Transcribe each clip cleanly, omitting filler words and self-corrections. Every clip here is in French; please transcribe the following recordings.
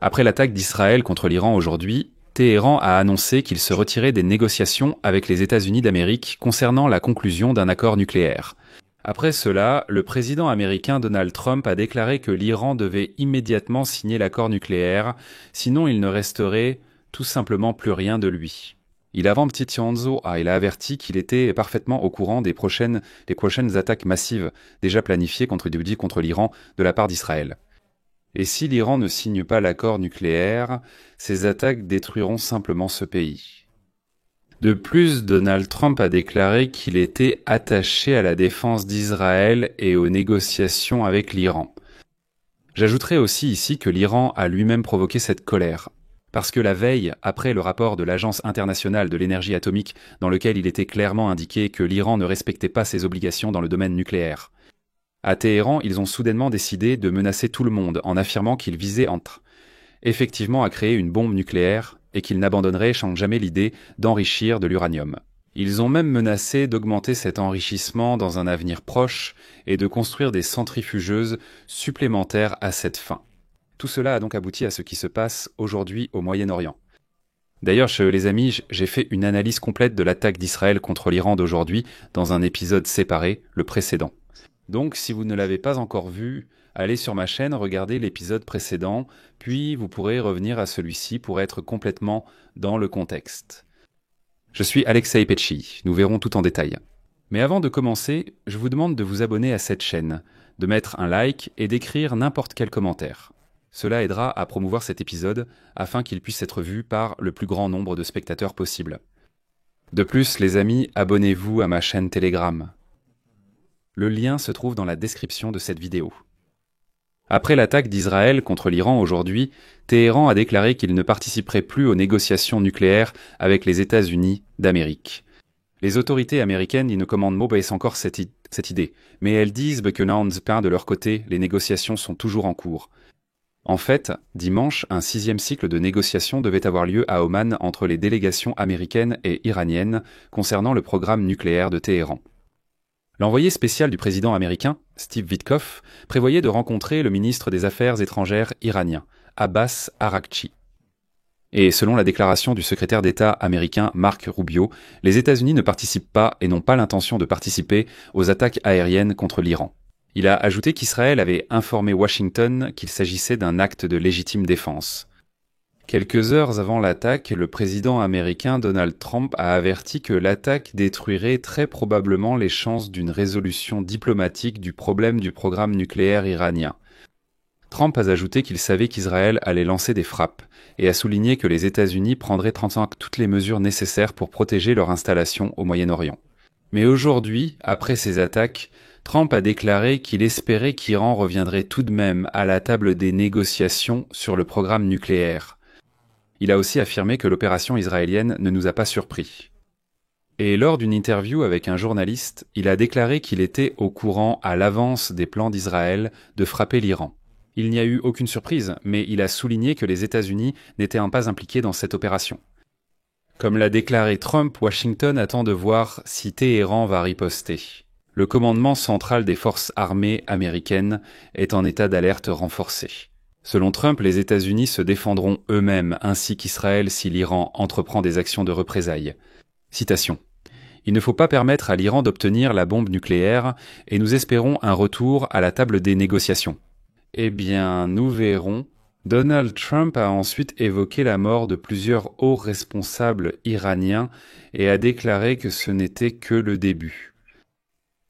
Après l'attaque d'Israël contre l'Iran aujourd'hui, Téhéran a annoncé qu'il se retirait des négociations avec les États-Unis d'Amérique concernant la conclusion d'un accord nucléaire. Après cela, le président américain Donald Trump a déclaré que l'Iran devait immédiatement signer l'accord nucléaire, sinon il ne resterait tout simplement plus rien de lui. Il a averti qu'il était parfaitement au courant des prochaines attaques massives déjà planifiées contre l'Iran de la part d'Israël. Et si l'Iran ne signe pas l'accord nucléaire, ces attaques détruiront simplement ce pays. De plus, Donald Trump a déclaré qu'il était attaché à la défense d'Israël et aux négociations avec l'Iran. J'ajouterai aussi ici que l'Iran a lui-même provoqué cette colère, parce que la veille, après le rapport de l'Agence internationale de l'énergie atomique dans lequel il était clairement indiqué que l'Iran ne respectait pas ses obligations dans le domaine nucléaire, à Téhéran, ils ont soudainement décidé de menacer tout le monde en affirmant qu'ils visaient effectivement à créer une bombe nucléaire et qu'ils n'abandonneraient jamais l'idée d'enrichir de l'uranium. Ils ont même menacé d'augmenter cet enrichissement dans un avenir proche et de construire des centrifugeuses supplémentaires à cette fin. Tout cela a donc abouti à ce qui se passe aujourd'hui au Moyen-Orient. D'ailleurs, les amis, j'ai fait une analyse complète de l'attaque d'Israël contre l'Iran d'aujourd'hui dans un épisode séparé, le précédent. Donc, si vous ne l'avez pas encore vu, allez sur ma chaîne, regardez l'épisode précédent, puis vous pourrez revenir à celui-ci pour être complètement dans le contexte. Je suis Alexei Petchy, nous verrons tout en détail. Mais avant de commencer, je vous demande de vous abonner à cette chaîne, de mettre un like et d'écrire n'importe quel commentaire. Cela aidera à promouvoir cet épisode afin qu'il puisse être vu par le plus grand nombre de spectateurs possible. De plus, les amis, abonnez-vous à ma chaîne Telegram. Le lien se trouve dans la description de cette vidéo. Après l'attaque d'Israël contre l'Iran aujourd'hui, Téhéran a déclaré qu'il ne participerait plus aux négociations nucléaires avec les États-Unis d'Amérique. Les autorités américaines ne commandent mauvaise encore cette idée, mais elles disent que de leur côté, les négociations sont toujours en cours. En fait, dimanche, un 6e cycle de négociations devait avoir lieu à Oman entre les délégations américaines et iraniennes concernant le programme nucléaire de Téhéran. L'envoyé spécial du président américain, Steve Witkoff, prévoyait de rencontrer le ministre des Affaires étrangères iranien, Abbas Araghchi. Et selon la déclaration du secrétaire d'État américain Mark Rubio, les États-Unis ne participent pas et n'ont pas l'intention de participer aux attaques aériennes contre l'Iran. Il a ajouté qu'Israël avait informé Washington qu'il s'agissait d'un acte de légitime défense. Quelques heures avant l'attaque, le président américain Donald Trump a averti que l'attaque détruirait très probablement les chances d'une résolution diplomatique du problème du programme nucléaire iranien. Trump a ajouté qu'il savait qu'Israël allait lancer des frappes et a souligné que les États-Unis prendraient toutes les mesures nécessaires pour protéger leur installation au Moyen-Orient. Mais aujourd'hui, après ces attaques, Trump a déclaré qu'il espérait qu'Iran reviendrait tout de même à la table des négociations sur le programme nucléaire. Il a aussi affirmé que l'opération israélienne ne nous a pas surpris. Et lors d'une interview avec un journaliste, il a déclaré qu'il était au courant à l'avance des plans d'Israël de frapper l'Iran. Il n'y a eu aucune surprise, mais il a souligné que les États-Unis n'étaient pas impliqués dans cette opération. Comme l'a déclaré Trump, Washington attend de voir si Téhéran va riposter. Le commandement central des forces armées américaines est en état d'alerte renforcé. Selon Trump, les États-Unis se défendront eux-mêmes ainsi qu'Israël si l'Iran entreprend des actions de représailles. Citation. « Il ne faut pas permettre à l'Iran d'obtenir la bombe nucléaire et nous espérons un retour à la table des négociations. » Eh bien, nous verrons. Donald Trump a ensuite évoqué la mort de plusieurs hauts responsables iraniens et a déclaré que ce n'était que le début.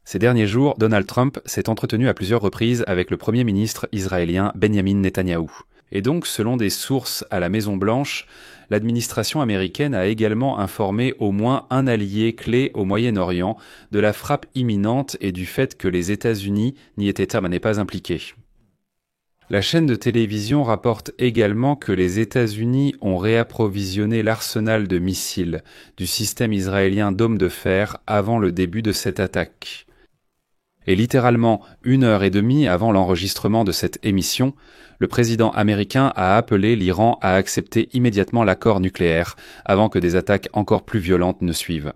Ces derniers jours, Donald Trump s'est entretenu à plusieurs reprises avec le Premier ministre israélien Benjamin Netanyahou. Et donc, selon des sources à la Maison-Blanche, l'administration américaine a également informé au moins un allié clé au Moyen-Orient de la frappe imminente et du fait que les États-Unis n'y étaient pas impliqués. La chaîne de télévision rapporte également que les États-Unis ont réapprovisionné l'arsenal de missiles du système israélien Dôme de fer avant le début de cette attaque. Et littéralement 1h30 avant l'enregistrement de cette émission, le président américain a appelé l'Iran à accepter immédiatement l'accord nucléaire avant que des attaques encore plus violentes ne suivent.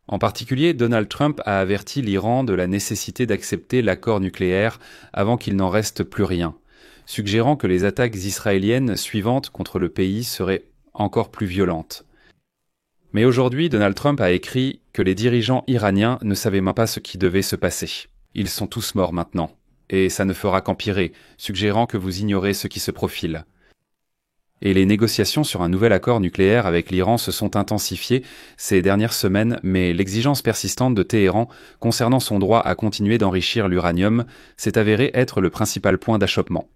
En particulier, Donald Trump a averti l'Iran de la nécessité d'accepter l'accord nucléaire avant qu'il n'en reste plus rien, suggérant que les attaques israéliennes suivantes contre le pays seraient encore plus violentes. Mais aujourd'hui, Donald Trump a écrit que les dirigeants iraniens ne savaient même pas ce qui devait se passer. Ils sont tous morts maintenant, et ça ne fera qu'empirer, suggérant que vous ignorez ce qui se profile. Et les négociations sur un nouvel accord nucléaire avec l'Iran se sont intensifiées ces dernières semaines, mais l'exigence persistante de Téhéran concernant son droit à continuer d'enrichir l'uranium s'est avérée être le principal point d'achoppement.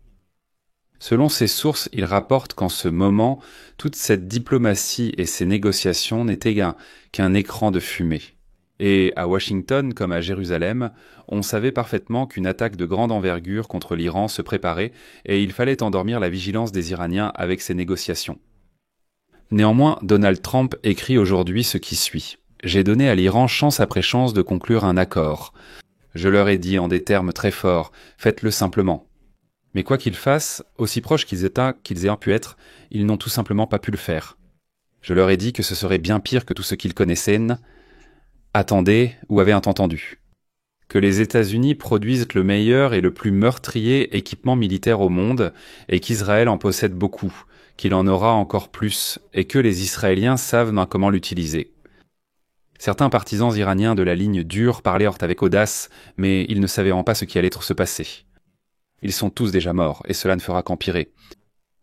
Selon ces sources, il rapporte qu'en ce moment, toute cette diplomatie et ces négociations n'étaient qu'un écran de fumée. Et à Washington, comme à Jérusalem, on savait parfaitement qu'une attaque de grande envergure contre l'Iran se préparait et il fallait endormir la vigilance des Iraniens avec ces négociations. Néanmoins, Donald Trump écrit aujourd'hui ce qui suit. « J'ai donné à l'Iran chance après chance de conclure un accord. Je leur ai dit en des termes très forts, faites-le simplement. » Mais quoi qu'ils fassent, aussi proches qu'ils aient pu être, ils n'ont tout simplement pas pu le faire. Je leur ai dit que ce serait bien pire que tout ce qu'ils connaissaient, attendaient ou avaient entendu. Que les États-Unis produisent le meilleur et le plus meurtrier équipement militaire au monde, et qu'Israël en possède beaucoup, qu'il en aura encore plus, et que les Israéliens savent comment l'utiliser. Certains partisans iraniens de la ligne dure parlèrent avec audace, mais ils ne savaient vraiment pas ce qui allait se passer. Ils sont tous déjà morts, et cela ne fera qu'empirer.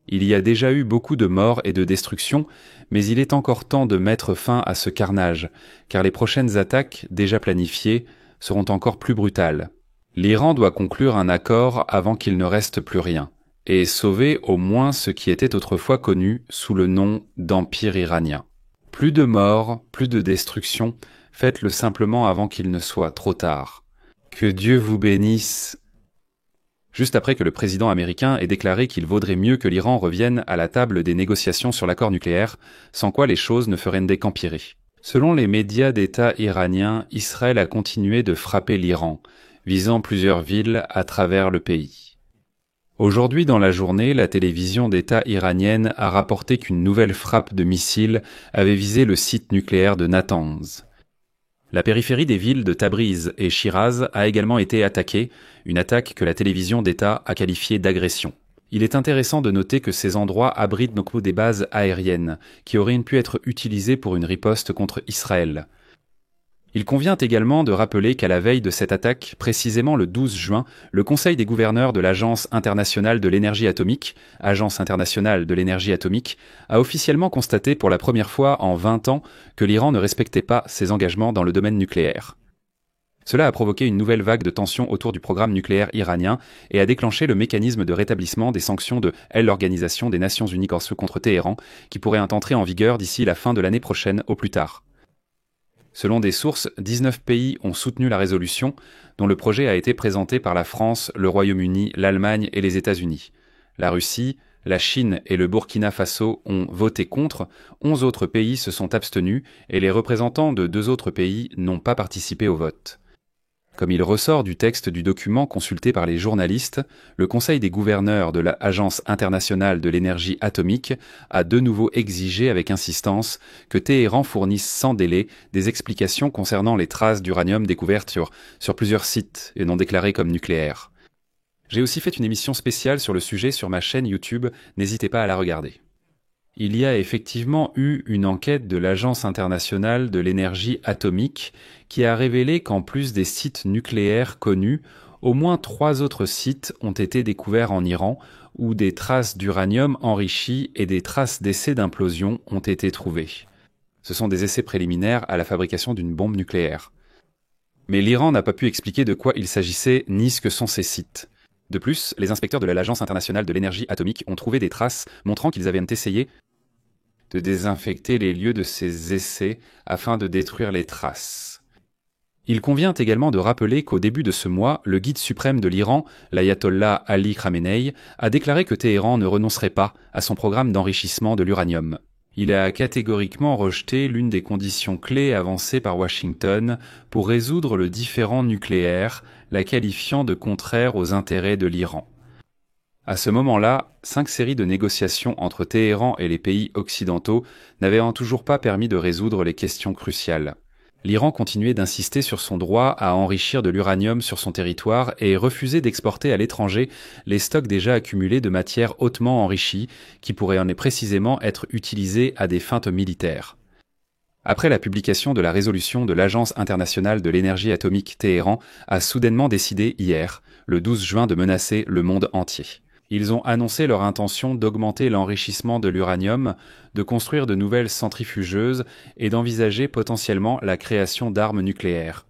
Il y a déjà eu beaucoup de morts et de destructions, mais il est encore temps de mettre fin à ce carnage, car les prochaines attaques, déjà planifiées, seront encore plus brutales. L'Iran doit conclure un accord avant qu'il ne reste plus rien, et sauver au moins ce qui était autrefois connu sous le nom d'Empire iranien. Plus de morts, plus de destruction, faites-le simplement avant qu'il ne soit trop tard. Que Dieu vous bénisse. Juste après que le président américain ait déclaré qu'il vaudrait mieux que l'Iran revienne à la table des négociations sur l'accord nucléaire, sans quoi les choses ne feraient qu'empirer. Selon les médias d'État iraniens, Israël a continué de frapper l'Iran, visant plusieurs villes à travers le pays. Aujourd'hui, dans la journée, la télévision d'État iranienne a rapporté qu'une nouvelle frappe de missiles avait visé le site nucléaire de Natanz. La périphérie des villes de Tabriz et Shiraz a également été attaquée, une attaque que la télévision d'État a qualifiée d'agression. Il est intéressant de noter que ces endroits abritent donc des bases aériennes, qui auraient pu être utilisées pour une riposte contre Israël. Il convient également de rappeler qu'à la veille de cette attaque, précisément le 12 juin, le Conseil des gouverneurs de l'Agence internationale de l'énergie atomique, Agence internationale de l'énergie atomique, a officiellement constaté pour la première fois en 20 ans que l'Iran ne respectait pas ses engagements dans le domaine nucléaire. Cela a provoqué une nouvelle vague de tensions autour du programme nucléaire iranien et a déclenché le mécanisme de rétablissement des sanctions de l'Organisation des Nations Unies contre Téhéran, qui pourrait entrer en vigueur d'ici la fin de l'année prochaine au plus tard. Selon des sources, 19 pays ont soutenu la résolution, dont le projet a été présenté par la France, le Royaume-Uni, l'Allemagne et les États-Unis. La Russie, la Chine et le Burkina Faso ont voté contre, 11 autres pays se sont abstenus et les représentants de 2 autres pays n'ont pas participé au vote. Comme il ressort du texte du document consulté par les journalistes, le Conseil des gouverneurs de l'Agence internationale de l'énergie atomique a de nouveau exigé avec insistance que Téhéran fournisse sans délai des explications concernant les traces d'uranium découvertes sur plusieurs sites et non déclarés comme nucléaires. J'ai aussi fait une émission spéciale sur le sujet sur ma chaîne YouTube, n'hésitez pas à la regarder. Il y a effectivement eu une enquête de l'Agence internationale de l'énergie atomique qui a révélé qu'en plus des sites nucléaires connus, au moins 3 autres sites ont été découverts en Iran où des traces d'uranium enrichi et des traces d'essais d'implosion ont été trouvées. Ce sont des essais préliminaires à la fabrication d'une bombe nucléaire. Mais l'Iran n'a pas pu expliquer de quoi il s'agissait ni ce que sont ces sites. De plus, les inspecteurs de l'Agence internationale de l'énergie atomique ont trouvé des traces montrant qu'ils avaient essayé de désinfecter les lieux de ces essais afin de détruire les traces. Il convient également de rappeler qu'au début de ce mois, le guide suprême de l'Iran, l'ayatollah Ali Khamenei, a déclaré que Téhéran ne renoncerait pas à son programme d'enrichissement de l'uranium. Il a catégoriquement rejeté l'une des conditions clés avancées par Washington pour résoudre le différend nucléaire, la qualifiant de contraire aux intérêts de l'Iran. À ce moment-là, 5 séries de négociations entre Téhéran et les pays occidentaux n'avaient toujours pas permis de résoudre les questions cruciales. L'Iran continuait d'insister sur son droit à enrichir de l'uranium sur son territoire et refusait d'exporter à l'étranger les stocks déjà accumulés de matières hautement enrichies qui pourraient précisément être utilisées à des fins militaires. Après la publication de la résolution de l'Agence internationale de l'énergie atomique, Téhéran a soudainement décidé hier, le 12 juin, de menacer le monde entier. Ils ont annoncé leur intention d'augmenter l'enrichissement de l'uranium, de construire de nouvelles centrifugeuses et d'envisager potentiellement la création d'armes nucléaires.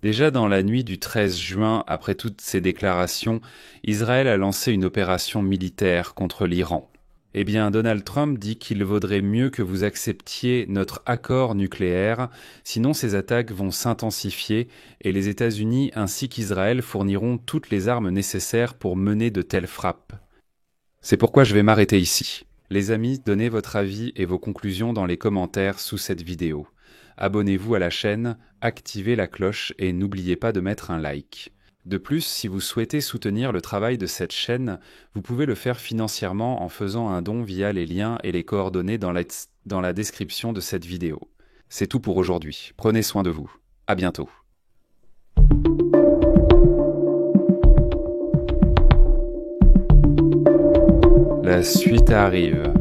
Déjà dans la nuit du 13 juin, après toutes ces déclarations, Israël a lancé une opération militaire contre l'Iran. Eh bien, Donald Trump dit qu'il vaudrait mieux que vous acceptiez notre accord nucléaire, sinon ces attaques vont s'intensifier et les États-Unis ainsi qu'Israël fourniront toutes les armes nécessaires pour mener de telles frappes. C'est pourquoi je vais m'arrêter ici. Les amis, donnez votre avis et vos conclusions dans les commentaires sous cette vidéo. Abonnez-vous à la chaîne, activez la cloche et n'oubliez pas de mettre un like. De plus, si vous souhaitez soutenir le travail de cette chaîne, vous pouvez le faire financièrement en faisant un don via les liens et les coordonnées dans la description de cette vidéo. C'est tout pour aujourd'hui. Prenez soin de vous. À bientôt. La suite arrive.